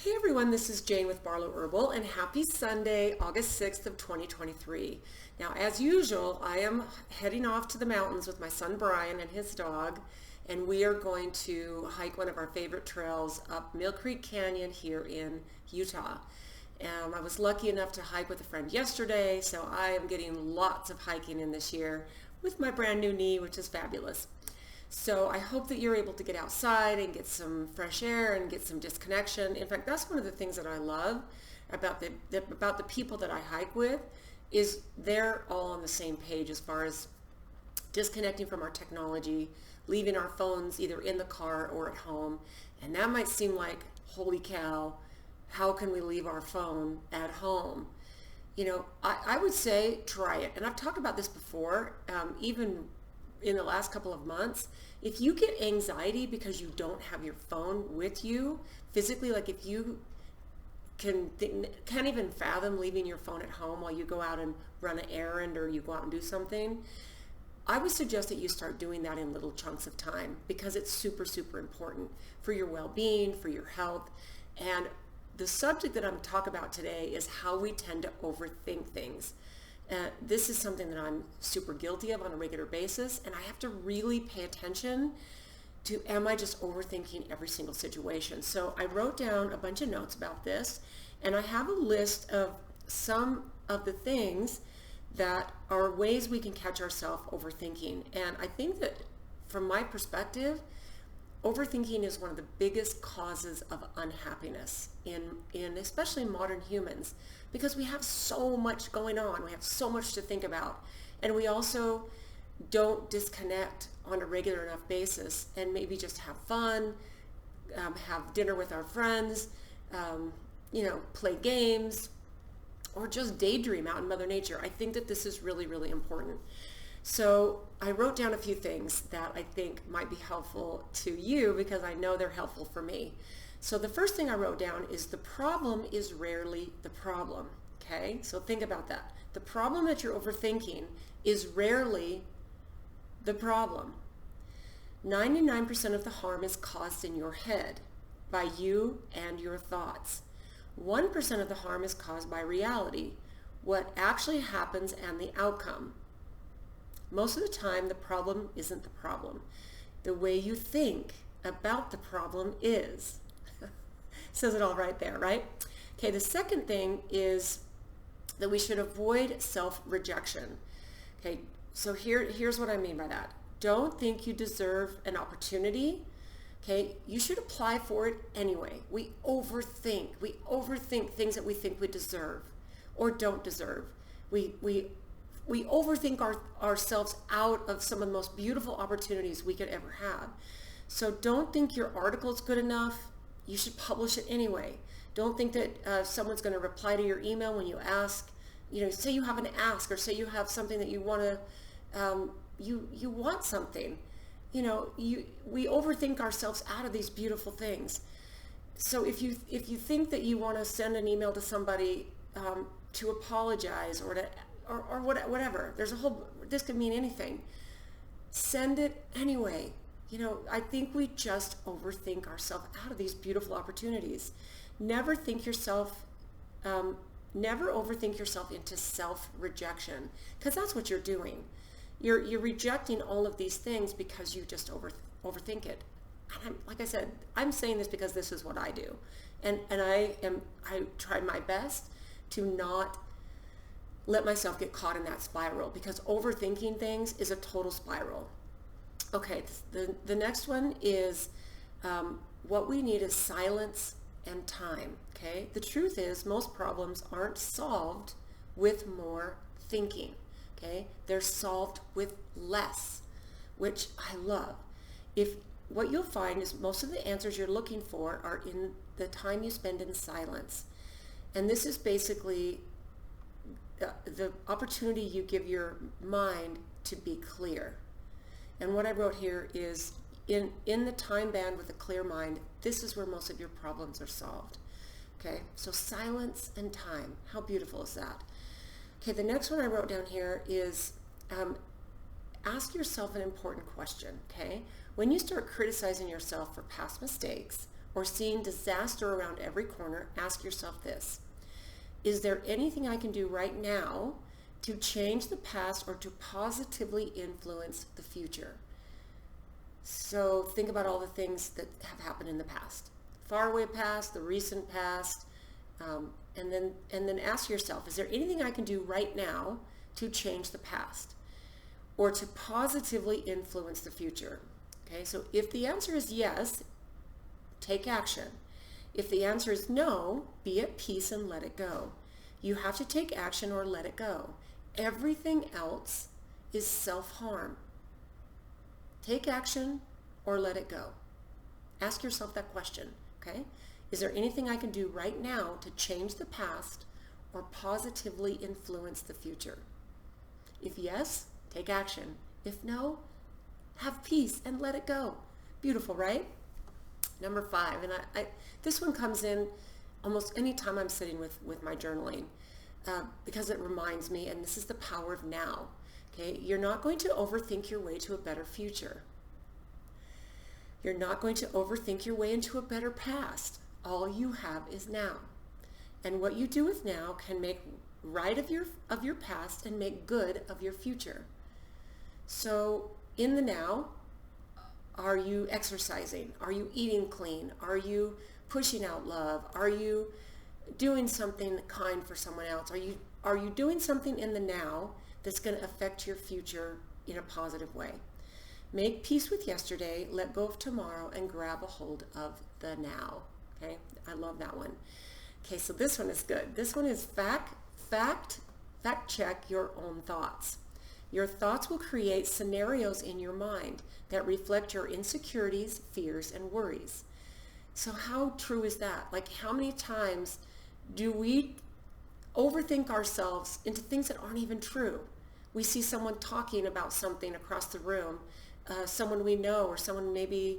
Hey everyone, this is Jane with Barlow Herbal, and happy Sunday, August 6th of 2023. Now, as usual, I am heading off to the mountains with my son Brian and his dog, and we are going to hike one of our favorite trails up Mill Creek Canyon here in Utah. I was lucky enough to hike with a friend yesterday, so I am getting lots of hiking in this year with my brand new knee, which is fabulous. So I hope that you're able to get outside and get some fresh air and get some disconnection. In fact, that's one of the things that I love about the people that I hike with is they're all on the same page as far as disconnecting from our technology, leaving our phones either in the car or at home. And that might seem like, holy cow, how can we leave our phone at home? You know, I would say try it. And I've talked about this before, even in the last couple of months. If you get anxiety because you don't have your phone with you physically, like if you can't even fathom leaving your phone at home while you go out and run an errand or you go out and do something, I would suggest that you start doing that in little chunks of time because it's super, super important for your well-being, for your health. And the subject that I'm talking about today is how we tend to overthink things. This is something that I'm super guilty of on a regular basis, and I have to really pay attention to, am I just overthinking every single situation? So I wrote down a bunch of notes about this, and I have a list of some of the things that are ways we can catch ourselves overthinking. And I think that from my perspective, overthinking is one of the biggest causes of unhappiness in especially modern humans, because we have so much going on. We have so much to think about. And we also don't disconnect on a regular enough basis and maybe just have fun, have dinner with our friends, play games, or just daydream out in Mother Nature. I think that this is really, really important. So I wrote down a few things that I think might be helpful to you because I know they're helpful for me. So the first thing I wrote down is the problem is rarely the problem. Okay, so think about that. The problem that you're overthinking is rarely the problem. 99% of the harm is caused in your head by you and your thoughts. 1% of the harm is caused by reality, what actually happens and the outcome. Most of the time, the problem isn't the problem. The way you think about the problem is. Says it all right there, right? Okay, the second thing is that we should avoid self-rejection. Okay, so here's what I mean by that. Don't think you deserve an opportunity. Okay, you should apply for it anyway. We overthink things that we think we deserve or don't deserve. We overthink ourselves out of some of the most beautiful opportunities we could ever have. So don't think your article is good enough. You should publish it anyway. Don't think that someone's going to reply to your email when you ask. Say you have an ask, or say you have something that you want to, you want something. We overthink ourselves out of these beautiful things. So if you think that you want to send an email to somebody to apologize or whatever, this could mean anything. Send it anyway. I think we just overthink ourselves out of these beautiful opportunities. Never overthink yourself into self-rejection, because that's what you're doing. You're rejecting all of these things because you just overthink it. And like I said, I'm saying this because this is what I do, and I try my best to not let myself get caught in that spiral, because overthinking things is a total spiral. Okay, the next one is what we need is silence and time. Okay, the truth is most problems aren't solved with more thinking. Okay, they're solved with less, which I love. What you'll find is most of the answers you're looking for are in the time you spend in silence, and this is basically the opportunity you give your mind to be clear. And what I wrote here is in the time band with a clear mind, this is where most of your problems are solved. Okay, so silence and time. How beautiful is that? Okay, the next one I wrote down here is ask yourself an important question. Okay, when you start criticizing yourself for past mistakes or seeing disaster around every corner, ask yourself this: is there anything I can do right now to change the past or to positively influence the future? So think about all the things that have happened in the past, faraway past, the recent past, and then ask yourself, is there anything I can do right now to change the past or to positively influence the future? Okay, so if the answer is yes, take action. If the answer is no, be at peace and let it go. You have to take action or let it go. Everything else is self-harm. Take action or let it go. Ask yourself that question, okay? Is there anything I can do right now to change the past or positively influence the future? If yes, take action. If no, have peace and let it go. Beautiful, right? Number 5, and I this one comes in almost any time I'm sitting with my journaling, because it reminds me, and this is the power of now. Okay, you're not going to overthink your way to a better future. You're not going to overthink your way into a better past. All you have is now. And what you do with now can make right of your past and make good of your future. So in the now, are you exercising? Are you eating clean? Are you pushing out love? Are you doing something kind for someone else? Are you doing something in the now that's going to affect your future in a positive way? Make peace with yesterday, let go of tomorrow, and grab a hold of the now. Okay, I love that one. Okay, so this one is good. This one is fact check your own thoughts. Your thoughts will create scenarios in your mind that reflect your insecurities, fears, and worries. So how true is that? Like, how many times do we overthink ourselves into things that aren't even true? We see someone talking about something across the room, someone we know, or someone maybe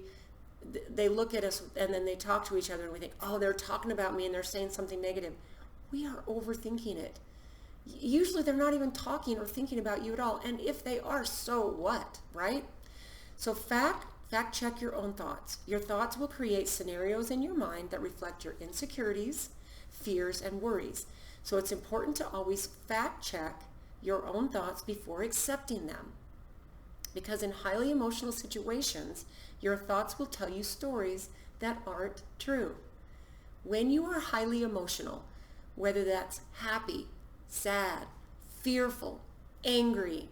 they look at us and then they talk to each other and we think, oh, they're talking about me and they're saying something negative. We are overthinking it. Usually they're not even talking or thinking about you at all. And if they are, so what, right? So fact check your own thoughts. Your thoughts will create scenarios in your mind that reflect your insecurities, fears, and worries. So it's important to always fact check your own thoughts before accepting them. Because in highly emotional situations, your thoughts will tell you stories that aren't true. When you are highly emotional, whether that's happy, sad, fearful, angry,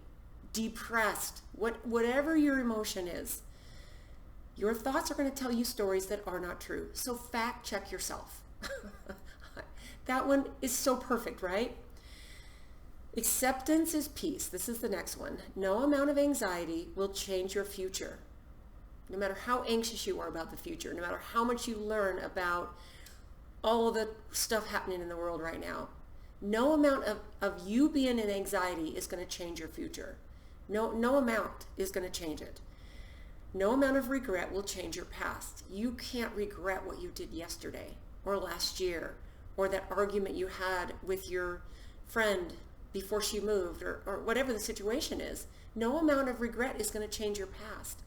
depressed, whatever your emotion is, your thoughts are going to tell you stories that are not true. So fact check yourself. That one is so perfect, right? Acceptance is peace. This is the next one. No amount of anxiety will change your future. No matter how anxious you are about the future, no matter how much you learn about all of the stuff happening in the world right now, no amount of you being in anxiety is going to change your future. No amount is going to change it. No amount of regret will change your past. You can't regret what you did yesterday or last year or that argument you had with your friend before she moved or whatever the situation is. No amount of regret is going to change your past.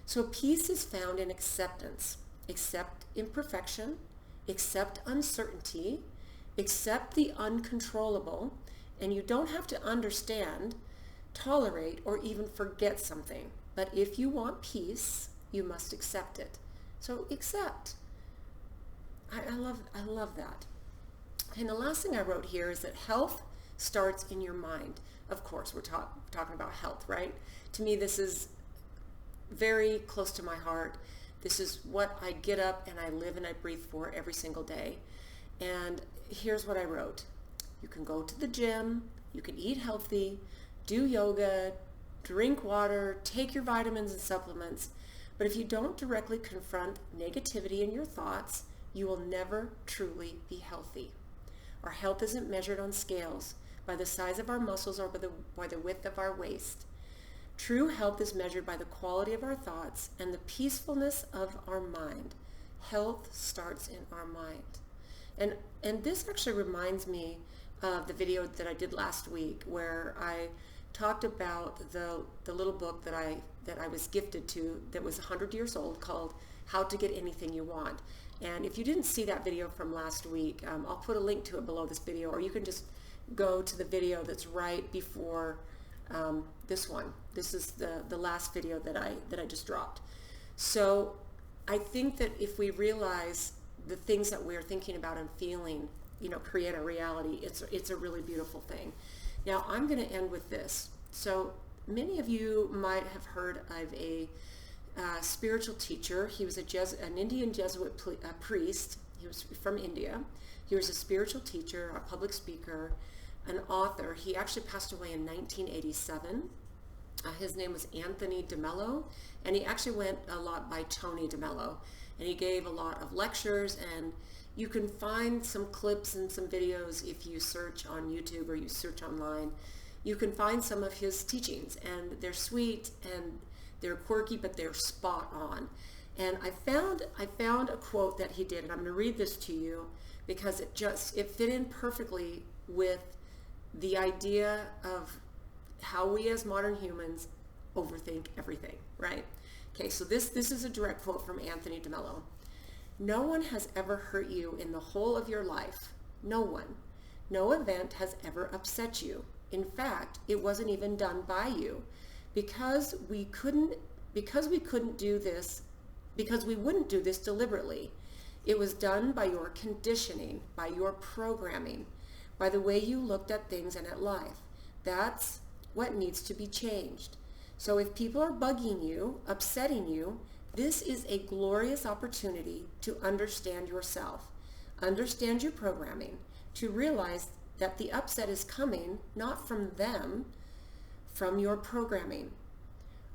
So peace is found in acceptance. Accept imperfection, accept uncertainty, accept the uncontrollable, and you don't have to understand, tolerate, or even forget something. But if you want peace, you must accept it. So accept. I love that. And the last thing I wrote here is that health starts in your mind. Of course, we're talking about health, right? To me, this is very close to my heart. This is what I get up and I live and I breathe for every single day. And here's what I wrote. You can go to the gym, you can eat healthy, do yoga, drink water, take your vitamins and supplements. But if you don't directly confront negativity in your thoughts, you will never truly be healthy. Our health isn't measured on scales by the size of our muscles or by the width of our waist. True health is measured by the quality of our thoughts and the peacefulness of our mind. Health starts in our mind. And this actually reminds me of the video that I did last week where I talked about the little book that I was gifted to that was 100 years old called how to get anything you want. And if you didn't see that video from last week, I'll put a link to it below this video, or you can just go to the video that's right before this one. This is the last video that I just dropped. So I think that if we realize the things that we're thinking about and feeling, create a reality, it's a really beautiful thing. Now I'm going to end with this. So many of you might have heard of a spiritual teacher. He was an Indian Jesuit priest. He was from India. He was a spiritual teacher, a public speaker, an author. He actually passed away in 1987. His name was Anthony DeMello, and he actually went a lot by Tony DeMello, and he gave a lot of lectures, and you can find some clips and some videos if you search on YouTube or you search online. You can find some of his teachings, and they're sweet and they're quirky, but they're spot on. And I found a quote that he did, and I'm going to read this to you because it fit in perfectly with the idea of how we as modern humans overthink everything, right? Okay, so this is a direct quote from Anthony DeMello. "No one has ever hurt you in the whole of your life. No one. No event has ever upset you. In fact, it wasn't even done by you. Because we wouldn't do this deliberately. It was done by your conditioning, by your programming, by the way you looked at things and at life. That's what needs to be changed. So if people are bugging you, upsetting you, this is a glorious opportunity to understand yourself, understand your programming, to realize that the upset is coming not from them, from your programming.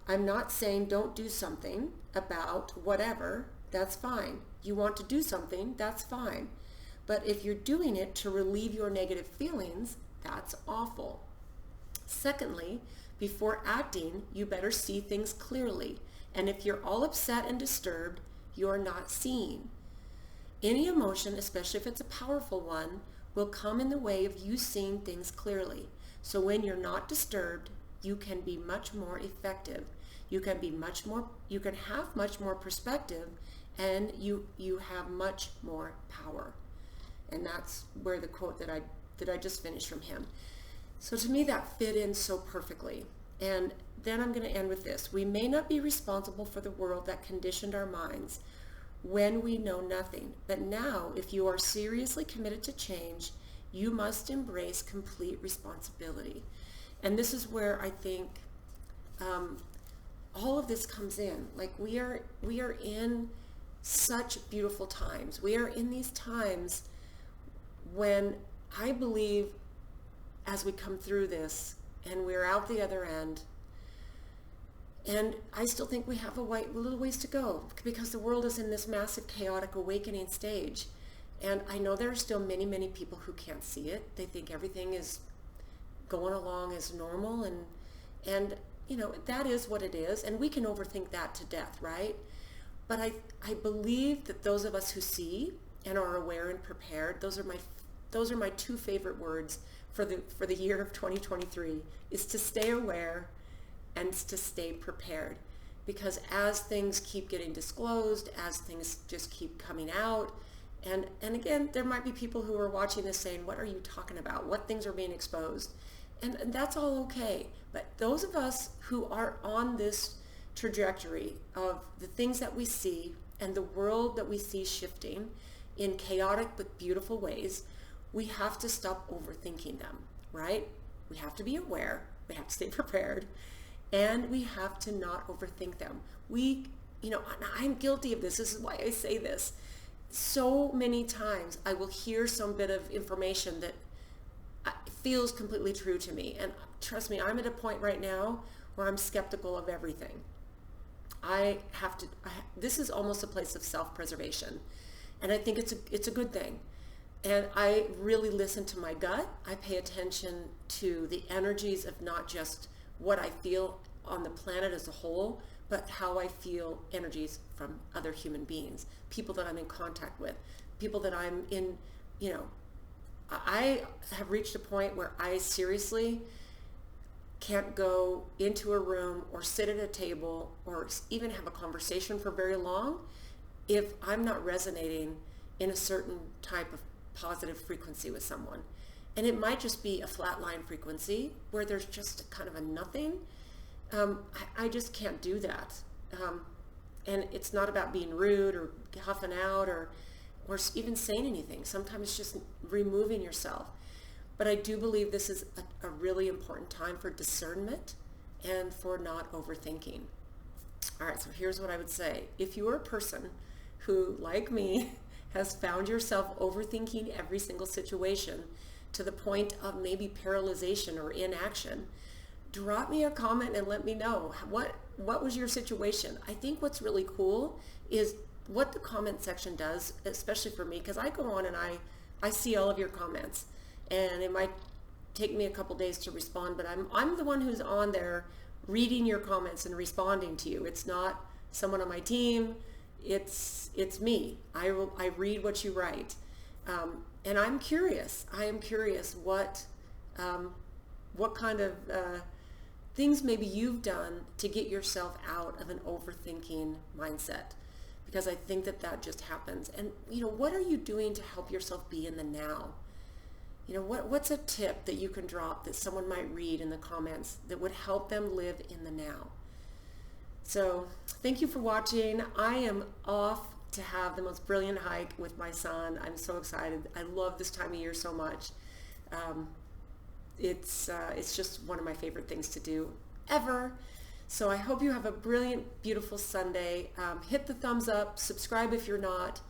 I'm not saying don't do something about whatever, that's fine. You want to do something, that's fine. But if you're doing it to relieve your negative feelings, that's awful. Secondly, before acting, you better see things clearly. And if you're all upset and disturbed, you're not seeing. Any emotion, especially if it's a powerful one, will come in the way of you seeing things clearly. So when you're not disturbed, you can be much more effective. You can have much more perspective, and you have much more power. And that's where the quote that I just finished from him. So to me, that fit in so perfectly. And then I'm going to end with this. We may not be responsible for the world that conditioned our minds when we know nothing. But now, if you are seriously committed to change, you must embrace complete responsibility. And this is where I think all of this comes in. Like we are in such beautiful times. We are in these times when I believe as we come through this and we're out the other end, and I still think we have a little ways to go because the world is in this massive chaotic awakening stage. And I know there are still many, many people who can't see it. They think everything is going along as normal, and that is what it is, and we can overthink that to death, right? But I believe that those of us who see and are aware and prepared, those are my two favorite words for the year of 2023, is to stay aware and to stay prepared. Because as things keep getting disclosed, as things just keep coming out, and again, there might be people who are watching this saying, what are you talking about? What things are being exposed? And that's all okay. But those of us who are on this trajectory of the things that we see and the world that we see shifting in chaotic but beautiful ways, we have to stop overthinking them, right? We have to be aware, we have to stay prepared, and we have to not overthink them. I'm guilty of this. This is why I say this. So many times I will hear some bit of information that feels completely true to me. And trust me, I'm at a point right now where I'm skeptical of everything. This is almost a place of self-preservation. And I think it's a good thing. And I really listen to my gut. I pay attention to the energies of not just what I feel on the planet as a whole, but how I feel energies from other human beings, people that I'm in contact with, people that I'm in, I have reached a point where I seriously can't go into a room or sit at a table or even have a conversation for very long if I'm not resonating in a certain type of positive frequency with someone. And it might just be a flatline frequency where there's just kind of a nothing. I just can't do that. And it's not about being rude or huffing out or even saying anything. Sometimes it's just removing yourself. But I do believe this is a really important time for discernment and for not overthinking. All right, so here's what I would say. If you are a person who, like me, has found yourself overthinking every single situation to the point of maybe paralyzation or inaction, drop me a comment and let me know what was your situation. I think what's really cool is what the comment section does, especially for me, because I go on and I see all of your comments, and it might take me a couple days to respond, but I'm the one who's on there reading your comments and responding to you. It's not someone on my team. It's me. I read what you write, and I'm curious. I am curious what kind of things maybe you've done to get yourself out of an overthinking mindset, because I think that just happens. And what are you doing to help yourself be in the now? What's a tip that you can drop that someone might read in the comments that would help them live in the now? So thank you for watching. I am off to have the most brilliant hike with my son. I'm so excited. I love this time of year so much. It's just one of my favorite things to do ever. So I hope you have a brilliant, beautiful Sunday. Hit the thumbs up, subscribe if you're not.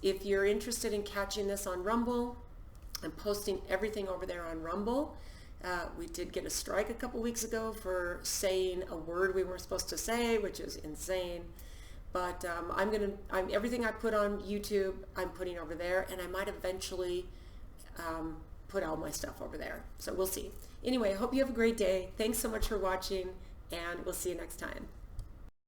If you're interested in catching this on Rumble, I'm posting everything over there on Rumble. We did get a strike a couple weeks ago for saying a word we weren't supposed to say, which is insane. But everything I put on YouTube, I'm putting over there, and I might eventually put all my stuff over there. So we'll see. Anyway, I hope you have a great day. Thanks so much for watching, and we'll see you next time.